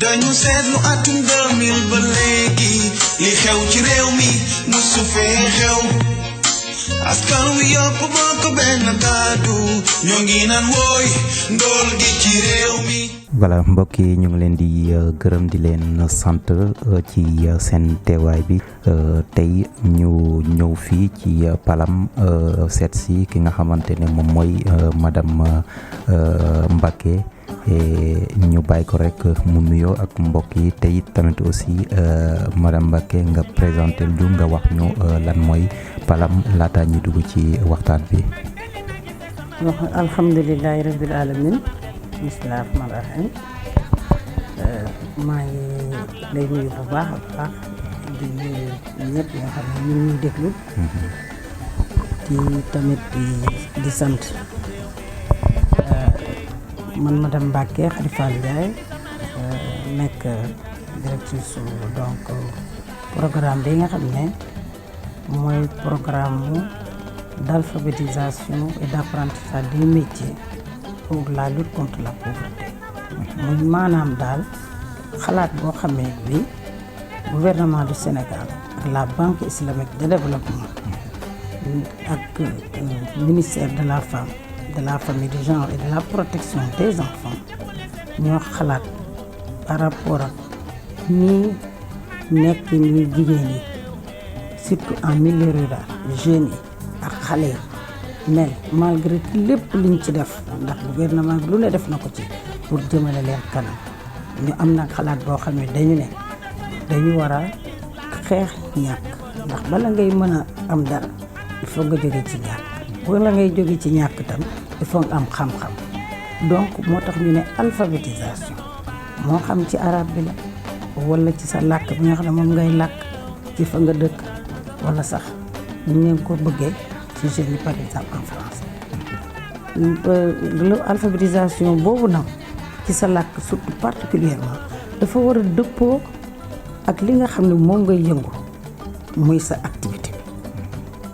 dañu seetlu atum 2000 ba léegi li xew ci réew mi musu fee xew askan wi yëpp bokk benn kàddu ñoo ngi naan wooy ndool gi ci réew mi. voilà mbokk yi ñu ngi leen di gërëm di leen sant ci seen teewaay bi tey ñu ñëw fii ci Palam seet si ki nga xamante ne moom mooy madame Mbacké ñu bàyyi ko rek mu nuyoo ak mbokk yi tey tamit aussi madame Mbacké nga présenté lu nga wax ñu lan mooy Palam laata ñu dugg ci waxtaan bi. alhamdulillahi rabbil alamin bismillaahi rahmaani rahiim maa ngi lay nuyu bu baax a baax di nuyu ñëpp nga xam ne ñu ngi ñuy déglu di tamit di sant man madame Mbacké Khady Fall Ndiaye nekk directrice donc programme bi nga xam ne mooy programme d'alphabétisation et d'apprentissage des métiers pour la lutte contre la pauvreté muy maanaam daal xalaat boo xamee bi gouvernement du Sénégal ak la Banque islamique de développement ak ministère de la femme de la famille du genre et de la protection des enfants ñoo xalaat par rapport ak ñii nekk ñi jigéen yi surtout en milieu rural jeunes yi ak xale yi mel malgré lépp liñ ci def ndax gouvernement bi lu ne def na ko ci pour jëmale leen kanam ñu am nag xalaat boo xam ne dañu war a xeex ñàkk ndax bala ngay mën a am dara il faut nga jóge ci ñàkk bala ngay jóge ci ñàkk tam il faut nga am xam-xam donc moo tax ñu ne alphabétisation moo xam ci arabe bi la wala ci sa làkk bi nga xam ne moom ngay làkk ci fa nga dëkk wala sax ñu ngeen ko bëggee ci jeunes yi par exemple en français alphabétisation boobu nag ci sa làkk surtout particulièrement dafa war a dëppoo ak li nga xam ne moom ngay yëngu muy sa activité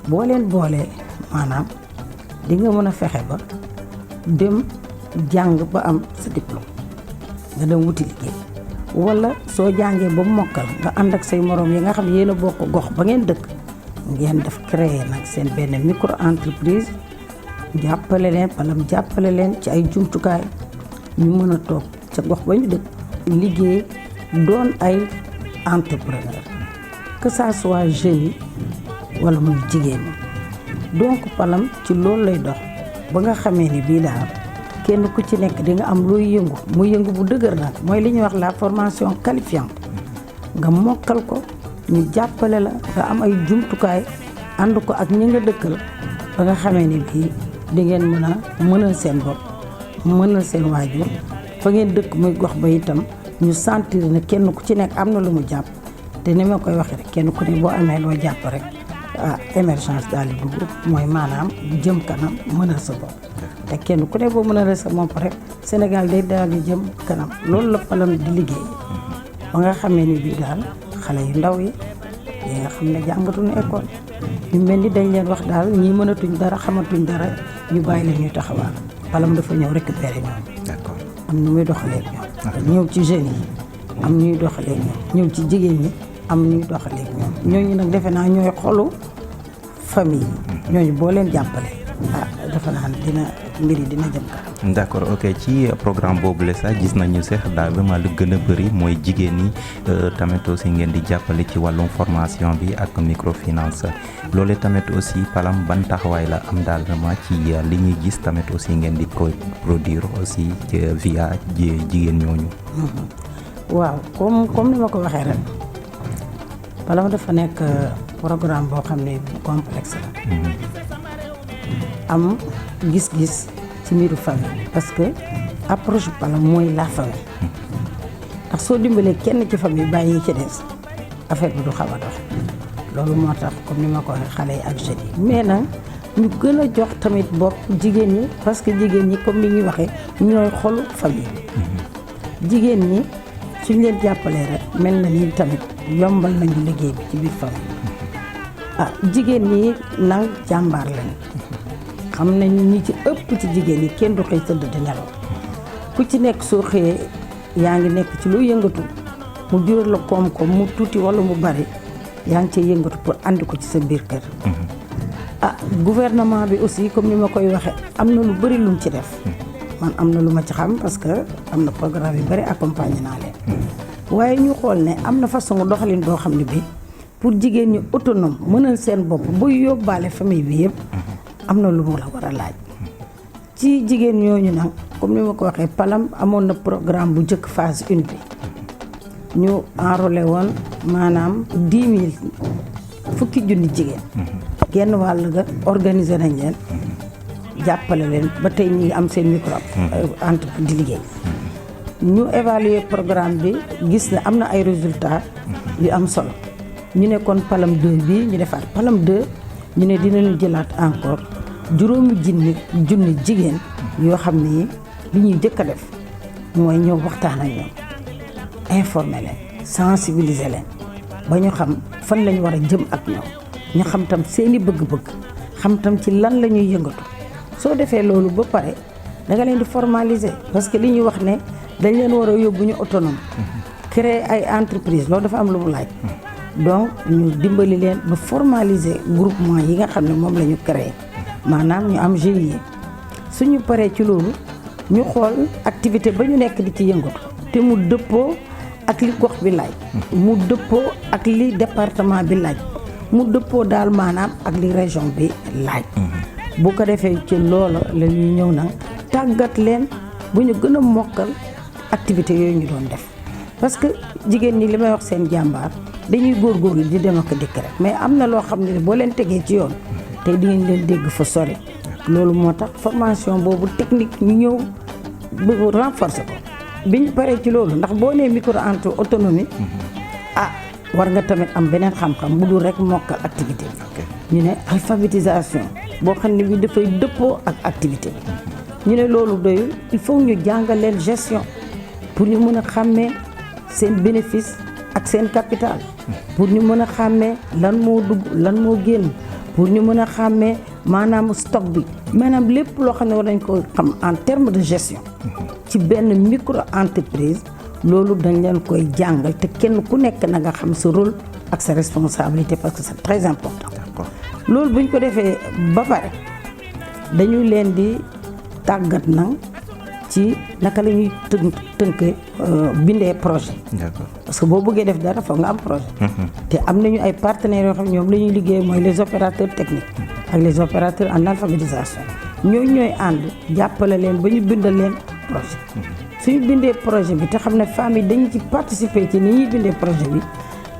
bi boo leen boolee maanaam di nga mën a fexe ba dem jàng ba am sa diplôme nga dem wuti liggéey wala soo jàngee ba mokkal nga ànd ak say moroom yi nga xam ne yéen a bokk gox ba ngeen dëkk ngeen def créer nag seen benn micro entreprise jàppale leen Palam jàppale leen ci ay jumtukaay ñu mën a toog ca gox ba ñu dëkk liggéey doon ay entrepreneur que ça soit jeunes yi wala muy jigéen ñi donc Palam ci loolu lay dox ba nga xamee ni bii daal kenn ku ci nekk di nga am looy yëngu muy yëngu bu dëgër nag mooy li ñuy wax la formation qualifiante nga mokkal ko ñu jàppale la nga am ay jumtukaay ànd ko ak ñi nga dëkkal ba nga xamee ni bii di ngeen mën a mënal seen bopp mënal seen waajur fa ngeen dëkk muy gox ba itam ñu sentir ne kenn ku ci nekk am na lu mu jàpp te ni ma koy waxee rek kenn ku ne boo amee loo jàpp rek émergence daal di dugg mooy maanaam jëm kanam mënal sa bopp te kenn ku ne boo mënal sa bopp rek Sénégal day daal di jëm kanam loolu la Palam di liggéey ba nga xamee ni bii daal xale yu ndaw yi nga xam ne jàngatuñu école ñu mel ni dañ leen wax daal ñii mënatuñ dara xamatuñ dara ñu bàyyi leen ñuy taxawaal Palam dafa ñëw récupérer ñoom. D'accord. Am nu muy doxalee ñoom. ñëw ci jeunes yi am ñuy doxalee ñoom ñëw ci jigéen ñi am ñuy doxalee ñoom ñooñu nag defe naa ñooy xolu famille yi ñooñu boo leen jàppale defe naa mbir yi dina jëm kanam. d'accord ok ci programme boobu la sax gis nañu sax daal vraiment lu gën a bëri mooy jigéen ñi tamit aussi ngeen di jàppale ci wàllum formation bi ak microfinance loolu tamit aussi Palam ban taxawaay la am daal vraiment ci li ñuy gis tamit aussi ngeen di ko produire aussi via jigéen ñooñu. waaw comme ni ma ko waxee rek Palam dafa nekk programme boo xam ne bu complexe la. am gis-gis ci mbiru famille parce que approche Palam mooy la famille ndax soo dimbalee kenn ci famille bàyyi ci des affaire bi du xaw a dox loolu moo tax comme ni ma ko waxee xale yi ak jeunes yi mais nag ñu gën a jox tamit bopp jigéen ñi parce que jigéen ñi comme ni ñuy waxee ñooy xolu famille bi jigéen ñi suñ leen jàppalee rek mel na ni tamit yombal nañu liggéey bi ci biir famille jigéen ñi nag jàmbaar lañu xam nañu ñi ci ëpp ci jigéen ñi kenn du xëy tëdd di nelaw ku ci nekk soo xëyee yaa ngi nekk ci loo yëngatu mu jural la koom-koom mu tuuti wala mu bari yaa ngi cee yëngatu pour andi ko ci sa biir kër. Gouvernement bi aussi comme ni ma koy waxee am na lu bëri luñ ci def. man am na lu ma ci xam parce que am na programme yu bëri accompagné naa leen. waaye ñu xool ne am na façon doxalin boo xam ne bi pour jigéen ñi autonome mënal seen bopp buy yóbbaale famille bi yëpp. am na lu mu la war a laaj. ci jigéen ñooñu nag comme ni ma ko waxee Palam amoon na programme bu njëkk phase 1 bi ñu enrôlé woon maanaam 10 000 fukki junni jigéen. genn wàll ga organiser nañ leen jàppale leen ba tey ñi ngi am seen micro entreprise di liggéey. ñu évaluer programme bi gis ne am na ay résultats yu am solo ñu ne kon Palam 2 bi ñu defaat Palam 2 ñu ne dinañu jëlaat encore juróomi junni jigéen yoo xam ne li ñuy jëkk a def mooy ñëw waxtaan ak ñoom informer leen sensibiliser leen ba ñu xam fan lañu war a jëm ak ñoom ñu xam tam seeni bëgg-bëgg xam tam ci lan la ñuy yëngatu soo defee loolu ba pare da nga leen di formaliser parce que li ñuy wax ne dañ leen war a yóbbu ñu autonome créer ay entreprise loolu dafa am lu mu laaj donc ñu dimbali leen ba formaliser groupement yi nga xam ne moom la ñu créer maanaam ñu am GIE suñu paree ci loolu ñu xool activité ba ñu nekk di ci yëngatu te mu dëppoo ak li gox bi laaj mu dëppoo ak li département bi laaj mu dëppoo daal maanaam ak li région bi laaj bu ko defee ci loola la ñuy ñëw nag tàggat leen bu ñu gën a mokkal activité yooyu ñu doon def parce que jigéen ñi li may wax seen jàmbaar dañuy góorgóorlu di dem ak dikk rek mais am na loo xam ne boo leen tegee ci yoon tey di ngeen leen dégg fa sori loolu moo tax formation boobu technique ñu ñëw bu renforcer ko bi ñu paree ci loolu ndax boo nee micro autonomie war nga tamit am beneen xam-xam bu dul rek mokkal activité bi ñu ne alphabétisation boo xam ne bi dafay dëppoo ak activité bi ñu ne loolu doyul il faut ñu jàngal leen gestion pour ñu mën a xàmmee seen bénéfice ak seen capital pour ñu mën a xàmmee lan moo dugg lan moo génn pour ñu mën a xàmmee maanaam stock bi maanaam lépp loo xam ne war nañ ko xam en terme de gestion ci benn micro entreprise loolu dañ leen koy jàngal te kenn ku nekk na nga xam sa rôle ak sa responsabilité parce que c'est très important. loolu bu ñu ko defee ba pare dañu leen di tàggat nag ci naka la ñuy tënk bindee projet. parce que boo bëggee def dara foog nga am projet. te am nañu ay partenaires yoo xam ñoom la ñuy liggéey mooy les opérateurs techniques ak les opérateurs en alphabétisation ñooñu ñooy ànd jàppale leen ba ñu bindal leen projet. suñu bindee projet bi te xam ne femmes yi dañu ci participer ci ni ñuy bindee projet bi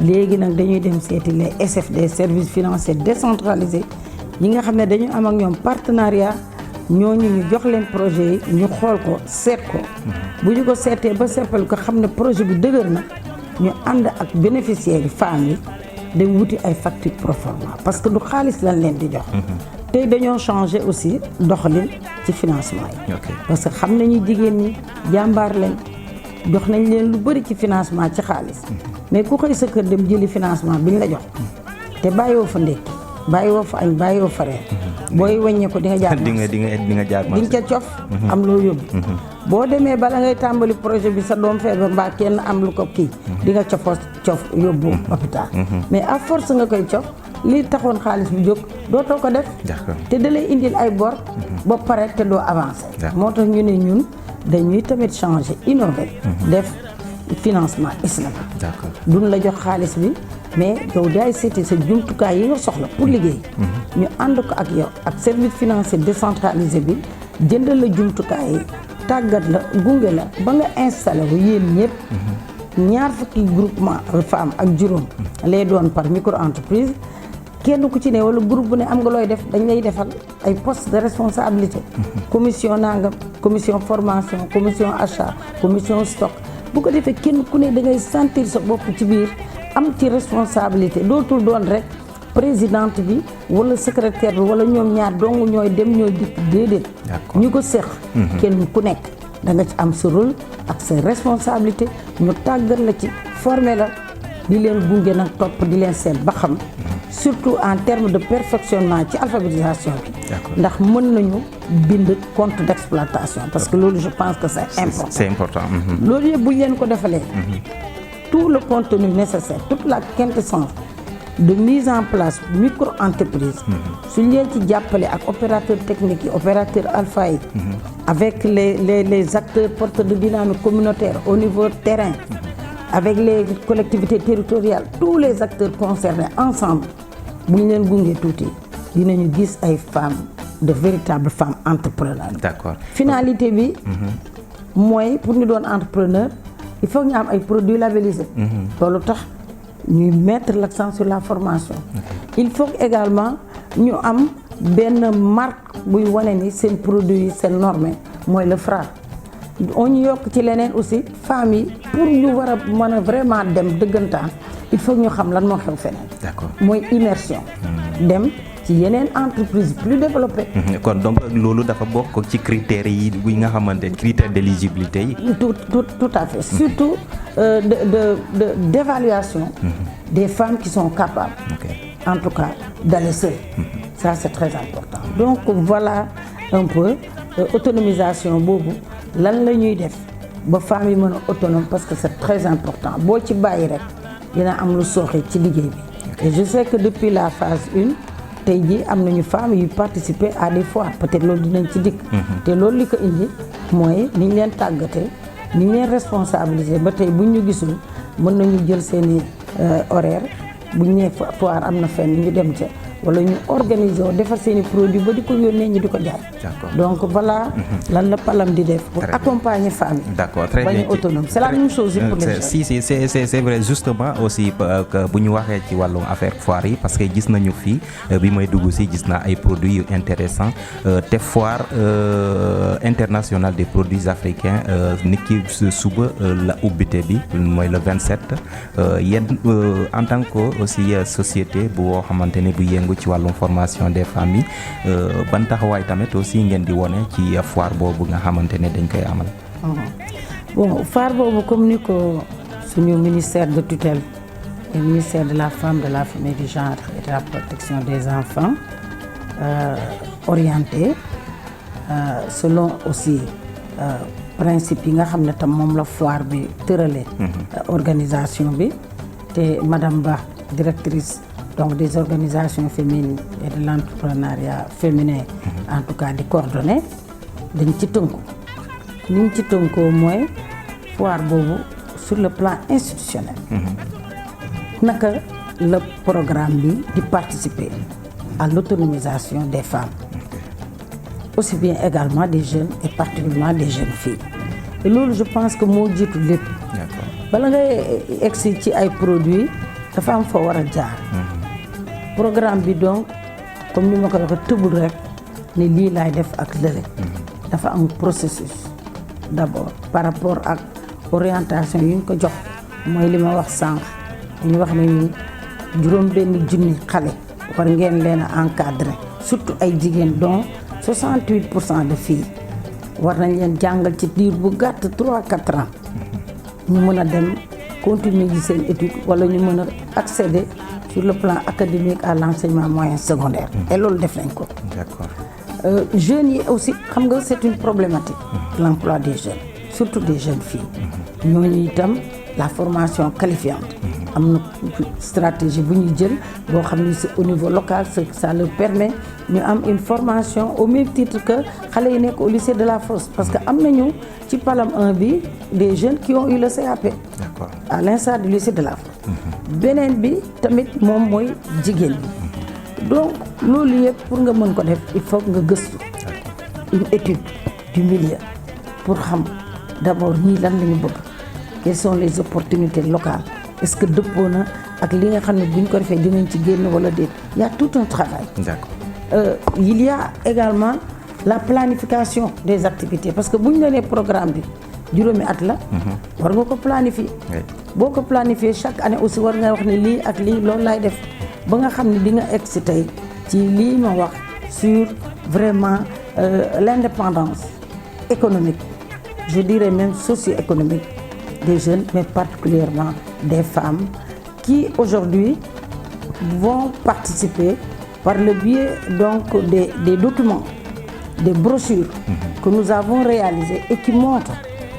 léegi nag dañuy dem seeti les SFD services financiers décentralisés yi nga xam ne dañu am ak ñoom partenariat ñooñu ñu jox leen projet yi ñu xool ko seet ko bu ñu ko seetee ba seppal ko xam ne projet bi dëgër na ñu ànd ak bénéficiaires yi femmes yi dem wuti ay facture proforma parce que du xaalis lañ leen di jox tey dañoo changé aussi doxalin ci financement yi parce que xam nañu jigéen ñi jàmbaar leen jox nañ leen lu bëri ci financement ci xaalis mais ku xëy sa kër dem jëli financement biñ la jox te bàyyiwoo fa ndékki bàyyiwoo fa añ bàyyiwoo fa reer booy wàññee ko di nga jaar di nga jaar di nga ca cof am loo yóbbu boo demee bala ngay tàmbali projet bi sa doom feebar mbaa kenn am lu ko kii di nga cof yóbbu hôpital mais à force nga koy cof lii taxoon xaalis bi jóg dootoo ko def te da lay indil ay bor ba pare te doo avancé moo tax ñu ne ñun dañuy tamit changer innover def financement islamique duñ la jox xaalis bi mais yow daay seeti sa jumtukaay yi nga soxla pour liggéey ñu ànd ko ak yow ak service financier décentralisé bi jëndal la jumtukaay yi tàggat la gunge la ba nga installé wu yéen ñëpp ñaar fukki groupement femmes ak juróom lay doon par micro entreprise kenn ku ci ne wala groupe bu ne am nga looy def dañ lay defal ay postes de responsabilité commission nangam commission formation commission achat commission stock bu ko defee kenn ku ne da ngay sentir sa bopp ci biir am ci responsabilité dootul doon rek présidente bi wala secrétaire bi wala ñoom ñaar dong ñooy dem ñooy dikk déedéet ñu ko séq kenn ku nekk da nga ci am sa rôle ak sa responsabilité ñu tàggat la ci former la di leen gunge nag topp di leen seet ba xam surtout en termes de perfectionnement ci alphabétisation bi. D'accord. ndax mën nañu bind compte d'exploitation parce que loolu je pense que c'est important. C'est important. loolu yëpp bu ñu leen ko defalee. tout le contenu nécessaire toute la quintessence de mise en place micro-entreprise. suñ leen ci jàppale ak opérateur technique yi opérateur alpha yi. avec les acteurs porteurs de dynamique communautaire au niveau terrain. avec les collectivités territoriales tous les acteurs concernés ensemble bu ñu leen gungee tuuti dinañu gis ay femmes de véritables femmes entrepreneurs. D'accord. finalité bi. mooy pour ñu doon entrepreneur il faut ñu am ay produits labellisés. loolu tax ñuy mettre l'accent sur la formation. il faut également ñu am benn marque buy wane ni seen produit yi seen normé mooy le Fra. on ñu yokk ci leneen aussi femmes yi pour ñu war a mën a vraiment dem dëggantaan il faut ñu xam lan moo xew feneen. D'accord. mooy immersion. dem ci yeneen entreprise plus développées. kon donc loolu dafa bokk ci critères yi nga xamante critères d'éligibilité yi. tout à fait surtout d'évaluation des femmes qui sont capables. En tout cas d'aller seules. Ça c'est très important. Donc voilà un peu autonomisation boobu lan la ñuy def ba femmes yi mën a autonome parce que c'est très important boo ci bàyyi rek dina am lu sooxe ci liggéey bi. Et je sais que depuis la phase 1 tey jii am nañu femmes yu participer à des foires peut-être loolu dinañ ci dikk. te loolu li ko indi mooy ni ñu leen tàggatee ni ñu leen responsabiliser ba tey buñ ñu gisul mën nañu jël seeni horaire buñ nee foire am na fenn ñu dem ca wala ñu organiser defar seeni produit ba di ko yónnee ñi di ko jaay. D'accord. donc voilà lan la Palam di def pour accompagner femmes yi. D'accord, très bien. bañ a autonome c'est la même chose pour les jeunes. si c'est vrai justement aussi que bu ñu waxee ci wàllum affaire foire yi parce que gis nañu fii bi may dugg si gis naa ay produits yu intéressants te foire internationale des produits africains nit ki suba la ubbite bi mooy le 27 yéen en tant que aussi société bu woo xamante ne bu yëngu ci wàllum formation des femmes yi ban taxawaay tamit aussi ngeen di wone ci foire boobu nga xamante ne dañ koy amal. bon foire boobu comme ni ko suñu ministère de tutelle et ministère de la femme de la famille du genre et de la protection des enfants orienté selon aussi principe yi nga xam ne tam moom la foire bi tëralee. organisation bi te madame Ba directrice donc des organisations féminines et de l'entrepreneuriat féminin en tout cas di coordonner dañ ci tënku ni ñu ci tënkoo mooy foire boobu sur le plan institutionnel naka le programme bi di participer à l'autonomisation des femmes aussi bien également des jeunes et particulièrement des jeunes filles et loolu je pense que moo jiitu lépp bala ngay egsi ci ay produits dafa am fa war a jaar programme bi donc comme ni ma ko waxee tëbul rek ni lii laay def ak lële dafa am processus d'abord par rapport ak orientation yi ñu ko jox mooy li ma wax sànq ñu wax ne ni juróom benn junni xale war ngeen leen a encadrer surtout ay jigéen dont 68% de filles war nañ leen jàngal ci diir bu gàtt 3-4 ans ñu mën a dem continuer ji seen étude wala ñu mën a accéder sur le plan académique à l'enseignement moyen secondaire et loolu def nañ ko. D'accord. Jeunes yi aussi xam nga c'est une problématique l'emploi des jeunes surtout des jeunes filles ñooñu itam la formation qualifiante am na stratégie bu ñuy jël boo xam ni c'est au niveau local ça leur permet ñu am une formation au même titre que xale yi nekk au lycée de la Fosse parce que am nañu ci Palam 1 bi des jeunes qui ont eu le CAP. D'accord. à l'instar du lycée de la Fosse. beneen bi tamit moom mooy jigéen bi donc loolu yëpp pour nga mën ko def il faut nga gëstu une étude du milieu pour xam d'abord ñii lan la ñu bëgg quelles sont les opportunités locales est-ce que dëppoo na ak li nga xam ne bu ñu ko defee dinañ ci génn wala déet il y a tout un travail. D'accord. Il y a également la planification des activités parce que bu ñu la nee programme bi juróomi at la. war nga ko planifier. boo ko planifier chaque année aussi war nga wax ne lii ak lii loolu laay def ba nga xam ne di nga egg si tey ci lii ma wax sur vraiment l'indépendance économique je dirais même socio-économique des jeunes mais particulièrement des femmes qui aujourd'hui vont participer par le biais donc des documents, des brochures que nous avons réalisées et qui montrent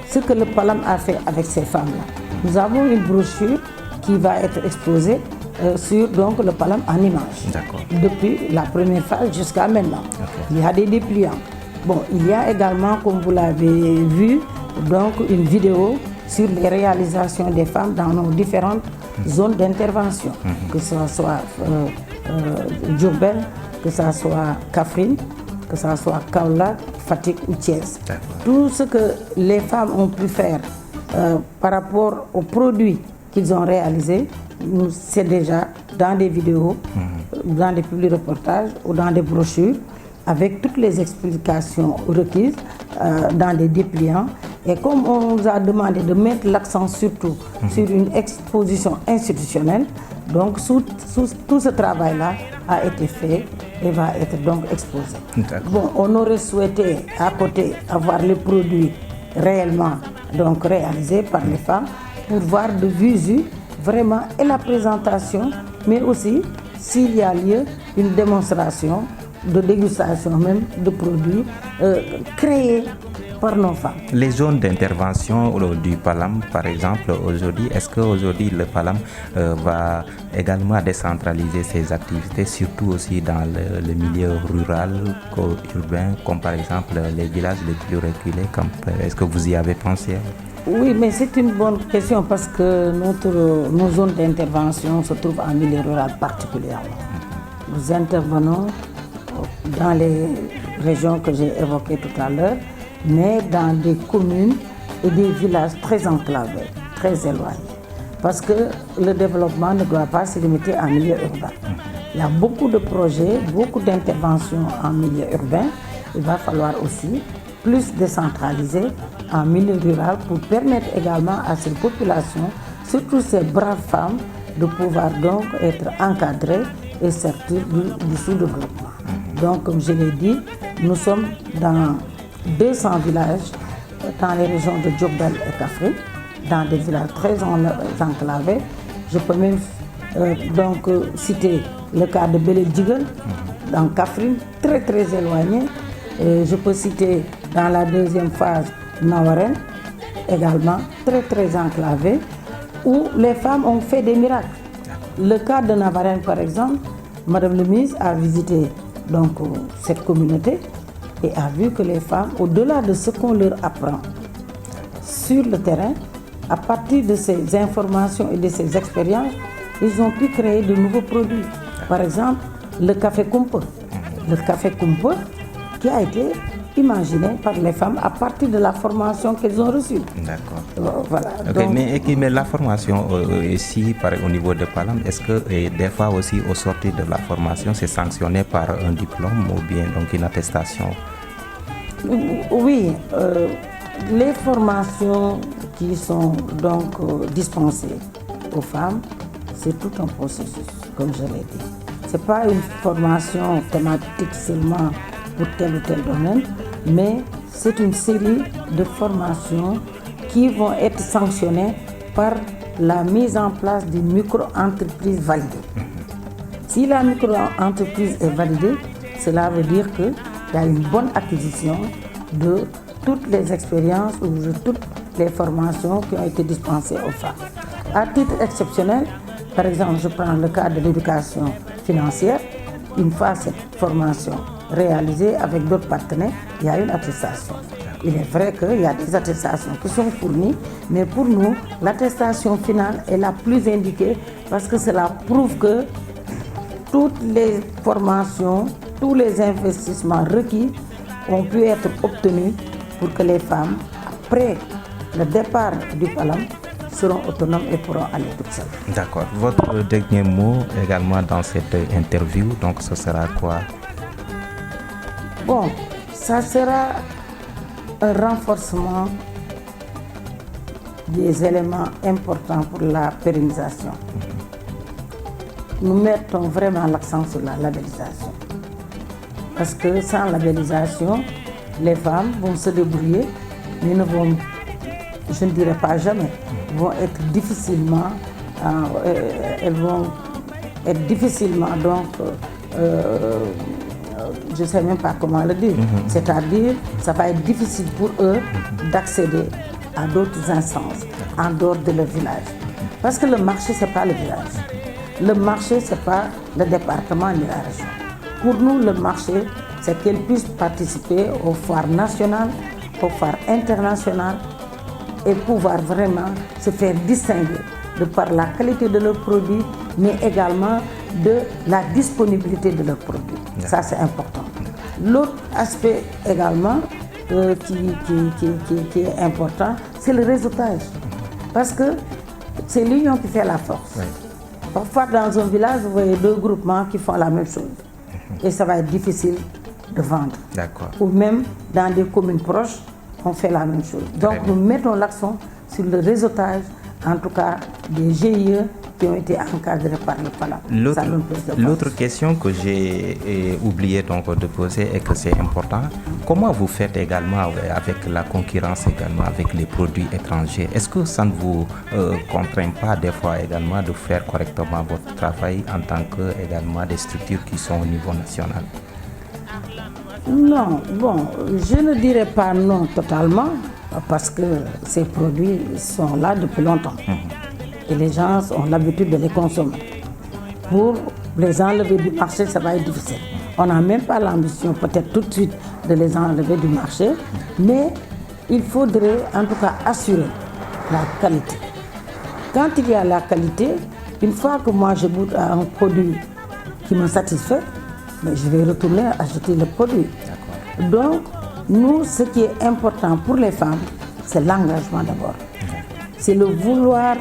ce que le Palam a fait avec ces femmes-là. Nous avons une brochure qui va être exposée sur donc, le Palam en images. Depuis la première phase jusqu'à maintenant. Il y a des dépliants. Bon, il y a également, comme vous l'avez vu, donc une vidéo sur les réalisations des femmes dans nos différentes zones d'intervention, que ce soit Diourbel, que ce soit Kaffrine, que ce soit Kaolack, Fatick ou Thiès. Tout ce que les femmes ont pu faire par rapport aux produits qu'ils ont réalisés, c'est déjà dans des vidéos, dans des publi-reportages ou dans des brochures, avec toutes les explications requises dans des dépliants. Et comme on nous a demandé de mettre l'accent surtout sur une exposition institutionnelle, donc tout ce travail-là a été fait et va être donc exposé. Bon, on aurait souhaité à côté avoir les produits réellement donc réalisés par les femmes pour voir de visu vraiment et la présentation, mais aussi s'il y a lieu une démonstration de dégustation même de produits créés par nos femmes. Les zones d'intervention du Palam, par exemple, aujourd'hui, est-ce qu'aujourd'hui le Palam va également décentraliser ses activités, surtout aussi dans le milieu rural, urbain, comme par exemple les villages les plus reculés? Est-ce que vous y avez pensé? Oui, mais c'est une bonne question parce que nos zones d'intervention se trouvent en milieu rural particulièrement. Nous intervenons dans les régions que j'ai évoquées tout à l'heure, mais dans des communes et des villages très enclavés, très éloignés. Parce que le développement ne doit pas se limiter en milieu urbain. Il y a beaucoup de projets, beaucoup d'interventions en milieu urbain. Il va falloir aussi plus décentraliser en milieu rural pour permettre également à ces populations, surtout ces braves femmes, de pouvoir donc être encadrées et sortir du sous-développement. Donc, comme je l'ai dit, nous sommes dans 200 villages dans les régions de Diourbel et Kaffrine, dans des villages très enclavés. Je peux même donc citer le cas de Belé-Djiguel, dans Kaffrine, très très éloigné. Et je peux citer dans la deuxième phase Nawarène, également très très enclavé, où les femmes ont fait des miracles. Le cas de Nawarène, par exemple, Madame le ministre a visité donc cette communauté et a vu que les femmes, au-delà de ce qu'on leur apprend sur le terrain, à partir de ces informations et de ces expériences, ils ont pu créer de nouveaux produits. Par exemple, le café Kumpa. Le café Kumpa qui a été imaginé par les femmes à partir de la formation qu'elles ont reçue. D'accord. Voilà. Okay, mais la formation ici, au niveau de Palam, est-ce que des fois aussi au sortir de la formation, c'est sanctionné par un diplôme ou bien donc une attestation? Oui, les formations qui sont donc dispensées aux femmes, c'est tout un processus, comme je l'ai dit. Ce n'est pas une formation thématique seulement pour tel ou tel domaine, mais c'est une série de formations qui vont être sanctionnées par la mise en place d'une micro-entreprise validée. Si la micro-entreprise est validée, cela veut dire qu'il y a une bonne acquisition de toutes les expériences ou de toutes les formations qui ont été dispensées aux femmes. À titre exceptionnel, par exemple, je prends le cas de l'éducation financière. Une fois cette formation réalisée avec d'autres partenaires, il y a une attestation. Il est vrai qu'il y a des attestations qui sont fournies, mais pour nous, l'attestation finale est la plus indiquée parce que cela prouve que toutes les formations, tous les investissements requis ont pu être obtenus pour que les femmes, après le départ du Palam, seront autonomes et pourront aller toutes seules. D'accord. Votre dernier mot également dans cette interview, donc ce sera quoi? Bon, ça sera un renforcement des éléments importants pour la pérennisation. Nous mettons vraiment l'accent sur la labellisation. Parce que sans labellisation, les femmes vont se débrouiller, mais ne vont, je ne dirais pas jamais, vont être difficilement, elles vont être difficilement, donc, je ne sais même pas comment le dire, c'est-à-dire, ça va être difficile pour eux d'accéder à d'autres instances en dehors de leur village. Parce que le marché, ce n'est pas le village. Le marché, ce n'est pas le département ni la région. Pour nous, le marché, c'est qu'elles puissent participer aux foires nationales, aux foires internationales et pouvoir vraiment se faire distinguer de par la qualité de leurs produits, mais également de la disponibilité de leurs produits. Ça, c'est important. L'autre aspect également qui est important, c'est le réseautage. Parce que c'est l'union qui fait la force. Oui. Parfois, dans un village, vous voyez 2 groupements qui font la même chose. Et ça va être difficile de vendre. D'accord. Ou même dans des communes proches, on fait la même chose. Donc, nous mettons l'accent sur le réseautage, en tout cas des GIE qui ont été encadrés par le PALAM. L'autre question que j'ai oublié donc de poser et que c'est important, comment vous faites également avec la concurrence également avec les produits étrangers? Est-ce que ça ne vous contraint pas des fois également de faire correctement votre travail en tant que également des structures qui sont au niveau national? Non, bon, je ne dirais pas non totalement parce que ces produits sont là depuis longtemps. Et les gens ont l'habitude de les consommer. Pour les enlever du marché, ça va être difficile. On n'a même pas l'ambition peut-être tout de suite de les enlever du marché, mais il faudrait en tout cas assurer la qualité. Quand il y a la qualité, une fois que moi je goûte à un produit qui me satisfait, mais je vais retourner acheter le produit. Donc, nous, ce qui est important pour les femmes, c'est l'engagement d'abord. C'est le vouloir,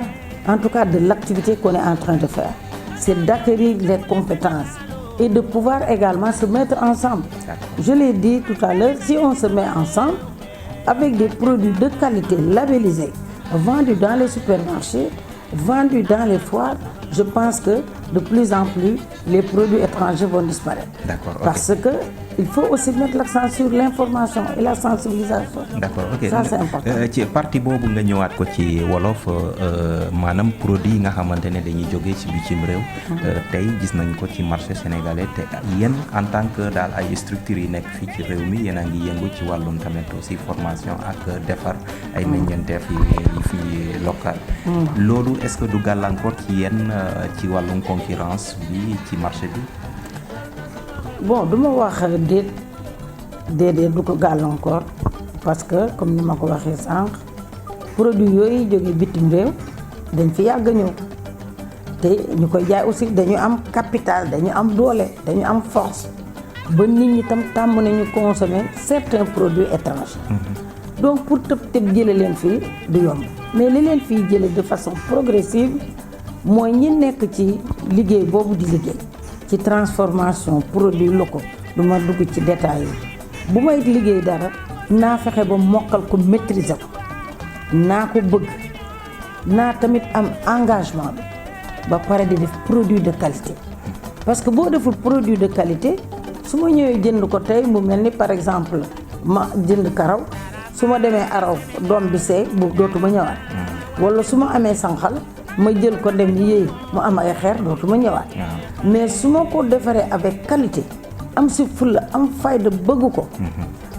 en tout cas de l'activité qu'on est en train de faire. C'est d'acquérir les compétences et de pouvoir également se mettre ensemble. Je l'ai dit tout à l'heure, si on se met ensemble avec des produits de qualité labellisés, vendus dans les supermarchés, vendus dans les foires, je pense que de plus en plus, les produits étrangers vont disparaître. Parce qu'il faut aussi mettre l'accent sur l'information et la sensibilisation. D'accord, ok. Ça, c'est important. ci partie boobu nga ñëwaat ko ci wolof maanaam produit yi nga xamante ne dañuy jógee ci bitim réew. tey gis nañ ko ci marché sénégalais te yéen en tant que daal ay structures yi nekk fii ci réew mi yéen a ngi yëngu ci wàllum tamit aussi formation ak defar ay meññeenteef yi fii local. loolu est-ce que du gàllankoor ci yéen ci wàllum concurrence bi ci marché bi? Bon, je ne vais pas dire gàllankoor parce que comme ni ma ko waxee sànq produit yooyu jóge bitim réew dañ fi yàgg ñëw te ñu koy jaay aussi dañu am capital dañu am doole dañu am force ba nit ñi tam tàmm nañu consommer certains produits étrangers. Donc pour tëb jële leen fii du yomb mais li leen fii jële de façon progressive mooy ñi nekk ci liggéey boobu di liggéey ci transformation produits locaux du ma dugg ci détails yi bu may liggéey dara naa fexe ba mokkal ko maîtriser ko naa ko bëgg naa tamit am engagement bi ba pare di def produit de qualité parce que boo deful produit de qualité su ma ñëwee jënd ko tey mu mel ni par exemple ma jënd karaw su ma demee araw doom bi seey bu dootuma ñëwaat wala su ma amee sànqal ma jël ko dem yéey mu am ay xeer dootuma ñëwaat mais su ma ko defaree avec qualité am si fulla am fayda bëgg ko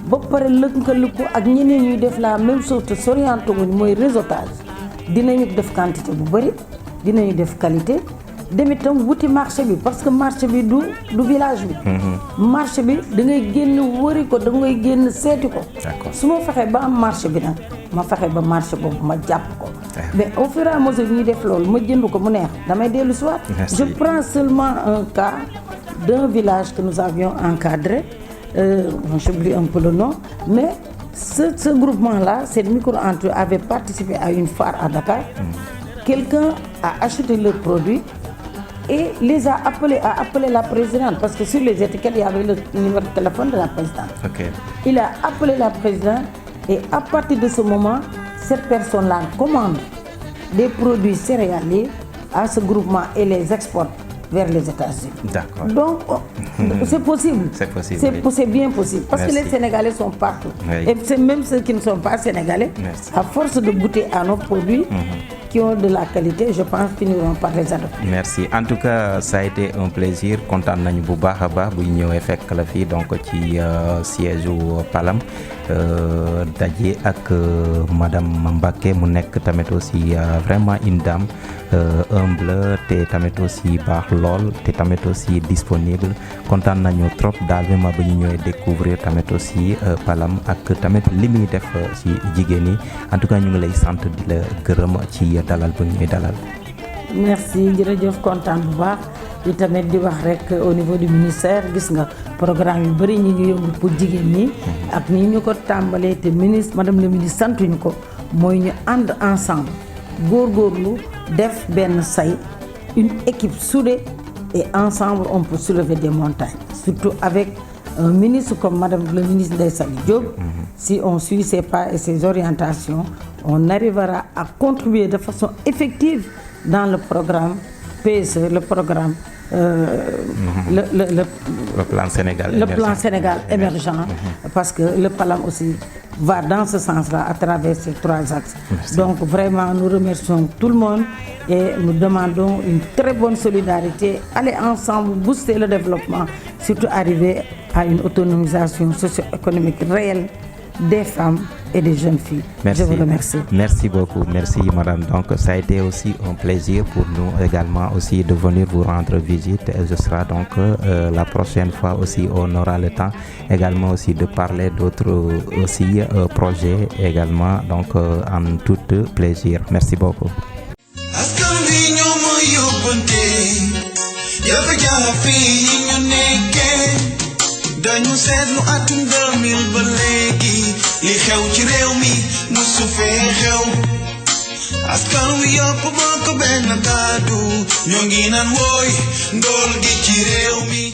ba pare lëkkali ko ak ñeneen ñuy def la même chose te s'orienté wuñ mooy réseautage dinañu def quantité bu bëri dinañu def qualité dem itam wuti marché bi parce que marché bi du village bi marché bi da ngay génn wëri ko da ngay génn seeti ko su ma fexee ba am marché bi nag ma fexe ba marché boobu ma jàpp ko mais au fur et à mesure ñuy def loolu ma jënd ko mu neex damay dellu si waat je prends seulement un cas d'un village que nous avions encadré j'oublie un peu le nom mais ce groupement-là, cette micro-entreprise avait participé à une foire à Dakar. Quelqu'un a acheté leurs produits et les a appelés la présidente parce que sur les étiquettes il y avait le numéro de téléphone de la présidente. Il a appelé la présidente et à partir de ce moment cette personne-là commande des produits céréaliers à ce groupement et les exporte vers les États-Unis. D'accord. Donc c'est possible. C'est bien possible parce que les Sénégalais sont partout. Et c'est même ceux qui ne sont pas sénégalais, à force de goûter à nos produits, qui ont de la qualité, je pense, finiront par les adopter. Merci. En tout cas, ça a été un plaisir. Kontaan nañu bu baax a baax bu ñu ñëwee fekk la fii donc ci siège u Palam daje ak madame Mbacké mu nekk tamit aussi vraiment une dame humble te tamit aussi baax lool te tamit aussi disponible. Kontaan nañu trop daal vraiment ba ñu ñëwee découvrir tamit aussi Palam ak tamit li muy def ci jigéen yi. En tout cas ñu ngi lay sant di la gërëm ci dalal bu ñuy dalal. Merci jërëjëf kontaan bu baax di tamit di wax rek au niveau du ministère gis nga programme yu bëri ñi ngi yëngu pour jigéen ñi ak ni ñu ko tàmbalee te ministre madame le ministre santuñu ko mooy ñu ànd ensemble góorgóorlu def benn say une équipe soudée et ensemble on peut soulever des montagnes surtout avec un ministre comme madame le ministre Ndeye Saly Diop. Si on suit ses pas et ses orientations on arrivera à contribuer de façon effective dans le programme PSE, le programme le plan Sénégal le émergent. plan Sénégal émergent parce que le Palam aussi va dans ce sens-là à travers ces 3 axes. Merci. Donc vraiment nous remercions tout le monde et nous demandons une très bonne solidarité, aller ensemble booster le développement, surtout arriver à une autonomisation socio-économique réelle des femmes et des jeunes filles. Merci. Je vous remercie. Merci beaucoup. Merci madame. Donc ça a été aussi un plaisir pour nous également aussi de venir vous rendre visite et ce sera donc la prochaine fois aussi on aura le temps également aussi de parler d'autres aussi projets également donc en tout plaisir. Merci beaucoup. askan wi ñoo ma yóbbante jafe-jafe yi ñu nekkee dañu seetlu atum 2000 ba léegi li xew ci réew mi musu fee xew askan wi yëpp bokk benn kàddu ñoo ngi naan wooy ndool gi ci réew mi